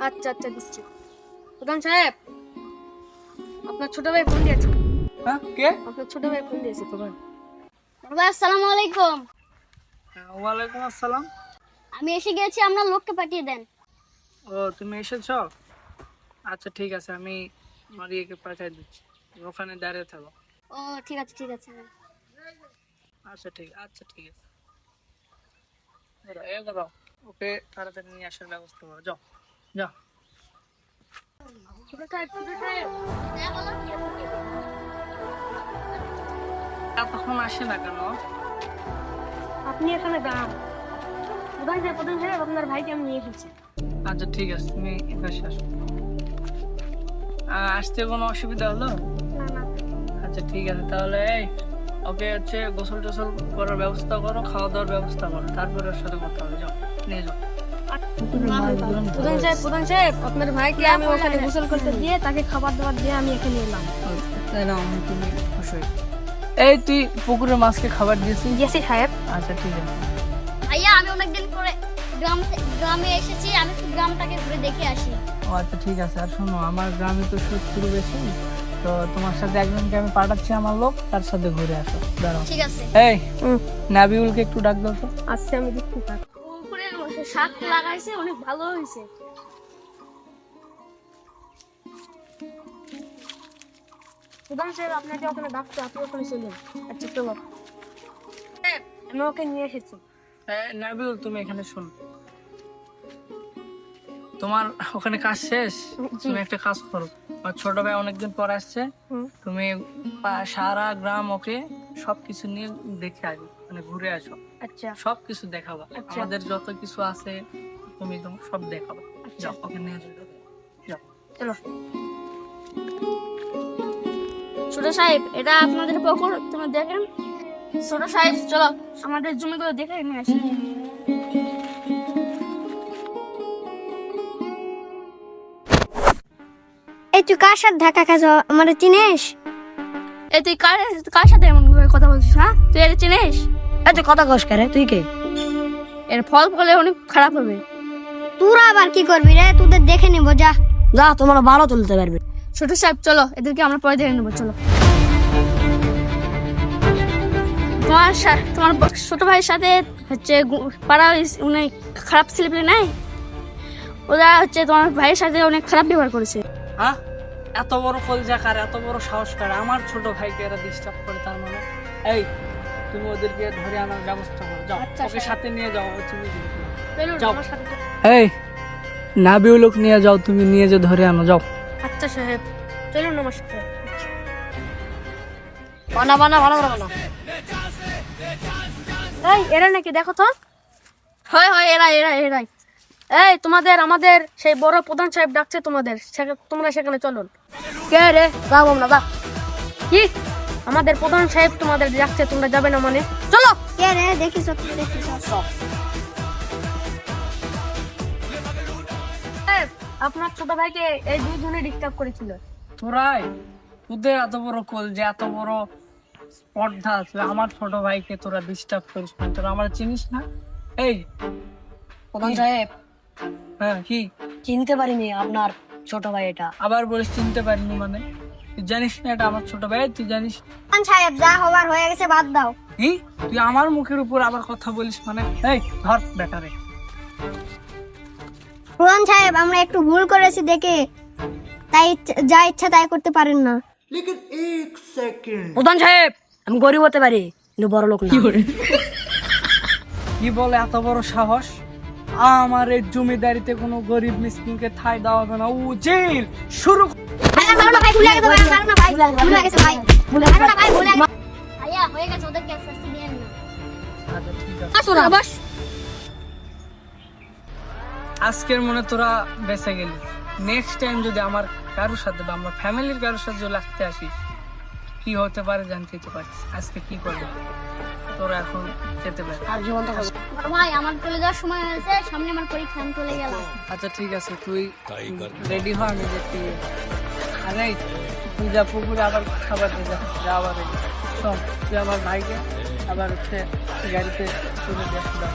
আচ্ছা আচ্ছা দিচ্ছি। প্রধান সাহেব, আপনার ছোট ভাই ফোন দিয়েছে। হ্যাঁ, কে? আপনার ছোট ভাই ফোন দিয়েছে প্রধান। আসসালামু আলাইকুম। ওয়ালাইকুম আসসালাম। আমি এসে গেছি, আপনার লোককে পাঠিয়ে দেন। ও, তুমি এসেছো? আচ্ছা ঠিক আছে, আমি মারিয়াকে পাঠিয়ে দিচ্ছি, ওখানে দাঁড়িয়ে থাকো। ও ঠিক আছে ঠিক আছে। আচ্ছা ঠিক আছে। দাঁড়াও, ওকে তাড়াতাড়ি নিয়ে আসার ব্যবস্থা করো। যাও যাও। ছোট সাহেব, ছোট সাহেব, হ্যাঁ, বলো। এতক্ষণ আসে না কেন? আপনি এখানে দাঁড়ান। প্রধান সাহেব আপনার ভাইকে আমি নিয়ে এসেছি। আচ্ছা ঠিক আছে, তুমি এপাশে আসো। আসতে কোনো অসুবিধা হলো? না না, আচ্ছা ঠিক আছে, তাহলে এই ওকে হচ্ছে গোসল টোসল করার ব্যবস্থা করো, খাওয়া দাওয়ার ব্যবস্থা করো, তারপরে ওর সাথে কথা হবে। যাও, নিয়ে যাও। প্রধান সাহেব আপনার ভাইকে আমি ওখানে গোসল করতে দিয়ে তাকে খাবার দাবার দিয়ে আমি এখানে এলাম। তুমি অবশ্যই। এই তুই পুকুরের মাছকে খাবার দিয়েছিস? দিয়েছি সাহেব। আচ্ছা ঠিক আছে। ভাইয়া, আমি অনেকদিন পরে গ্রামে এসেছি, আমি একটু গ্রামটাকে ঘুরে দেখে আসি। ও আচ্ছা ঠিক আছে। আর শোনো, আমার গ্রামে তো শত্রু বেশি, তো তোমার সাথে একজনকে আমি পাঠাচ্ছি, আমার লোক, তার সাথে ঘুরে আসো। দাঁড়াও। ঠিক আছে। এই নাবিউলকে একটু ডাক দাও তো। আচ্ছা আমি দেখতে থাক। উপরে শাক লাগাইছে, অনেক ভালো হয়েছে। প্রধান সাহেব আপনাকে ওখানে ডাকতে, আপনি ওখানে চলুন। আচ্ছা চলো। আমি ওকে নিয়ে এসেছি। নাবিউল, তুমি এখানে শোনো, তোমার ওখানে কাজ শেষ। তুমি একটা কাজ করো, আমার ছোট ভাই অনেকদিন পর আসছে, তুমি সারা গ্রাম ওকে সবকিছু নিয়ে দেখে আসো, মানে ঘুরে আসো। আচ্ছা সবকিছু দেখাবা, আচ্ছা। আমাদের যত কিছু আছে তুমি তোমার সব দেখাবা। যাও, ওকে নিয়ে যাও। যাও। চলো। ছোট সাহেব, এটা আপনাদের পুকুর, তুমি দেখেন। ছোট সাহেব, চলো আমাদের জমিগুলো দেখে নিয়ে আসি। এই তুই কার সাথে ঢাকা খাস? আমার চিনিস? এই তুই কার সাথে এমন ভাবে কথা বলছিস? না, তুই এটা চিনিস? তুই কথা কস রে, তুই কে? এর ফল ফলে অনেক খারাপ হবে। তোরা আবার কি করবি রে? তোদের দেখে নেবো, যা যা, তোমরা ভালো তুলতে পারবে। ছোট সাহেব চলো, এদেরকে আমরা পরে দেখে নেবো। চলো। তোমার ছোট ভাইয়ের সাথে হচ্ছে পাড়া অনেক খারাপ ছেলেপেলে নাই, ওরা হচ্ছে তোমার ভাইয়ের সাথে অনেক খারাপ ব্যবহার করেছে। হ্যাঁ, এত বড় কলজাকার, এত বড় সাহস করে আমার ছোট ভাইকে এরা ডিস্টার্ব করে? তার মানে এই তুমি ওদেরকে ধরে আনার ব্যবস্থা করো। যাও, আচ্ছা, ওকে সাথে নিয়ে যাও। তুমি চলুন যাও। আমার সাথে। এই নাবিউলক নিয়ে যাও, তুমি নিয়ে যে ধরে আনো। যাও। আচ্ছা সাহেব, চলুন আমার সাথে। বানা বানা ভালো করে বানা। এই এরা নাকি, দেখো তো। হয় হয়, এরাই। এই তোমাদের আমাদের সেই বড় প্রধান সাহেব ডাকছে তোমাদের, তোমরা সেখানে চলুন। কে রে? যাবো না, যা। কি? আমাদের প্রধান সাহেব তোমাদের ডাকছে, তোমরা যাবে না মানে? চলো। কে রে? দেখিস সাহেব, আপনার ছোট ভাইকে এই দুইজনে ডিস্টার্ব করেছিল। তোরাই, তোদের এত বড় কল, যে এত বড় স্পর্ধা আছে, আমার ছোট ভাইকে তোরা ডিস্টার্ব করিস না? তোরা আমার চিনিস না? এই প্রধান সাহেব, হ্যাঁ কি? চিনতে পারিনি আপনার ছোট ভাই এটা। আবার বলিস চিনতে পারিনি মানে? তুই জানিস না এটা আমার ছোট ভাই? তুই জানিস? প্রধান সাহেব, যা হওয়ার হয়ে গেছে, বাদ দাও। কি তুই আমার মুখের উপর আবার কথা বলিস মানে? এই ধর বেটারে। প্রধান সাহেব, আমরা একটু ভুল করেছি দেখে, তাই যা ইচ্ছা তাই করতে পারেন না। প্রধান সাহেব, আমি গরিব হতে পারি, কিন্তু বড় লোক না। কি বলে এত বড় সাহস? আমার এই জমিদারিতে কোনো গরিব মিসকিনকে ঠাঁই দেওয়া হবে না। উজির শুরু। ভাইয়া, হয়ে গেছে, ওদেরকে শাস্তি দিয়ে নিন। আচ্ছা ঠিক আছে, বস। আজকের মনে তোরা বেঁচে গেলি। নেক্সট টাইম যদি আমার কারোর সাথে বা আমার ফ্যামিলির কারোর সাথে যদি লাগতে আসিস, কি হতে পারে জানতে তো পারছিস। আজকে কি করবি তোরা? এখন যেতে পারে। আর জীবন তো বড় ভাই, আমার চলে যাওয়ার সময় হয়েছে, সামনে আমার পরীক্ষা, আমি চলে গেলাম। আচ্ছা ঠিক আছে, তুই রেডি হ, আমি দেখতে। আরে তুই যা পুকুরে আবার খাবার দিয়ে যা আবার রেডি শোন, তুই আমার ভাইকে আবার হচ্ছে গাড়িতে তুলে দিয়ে আসতে দাও।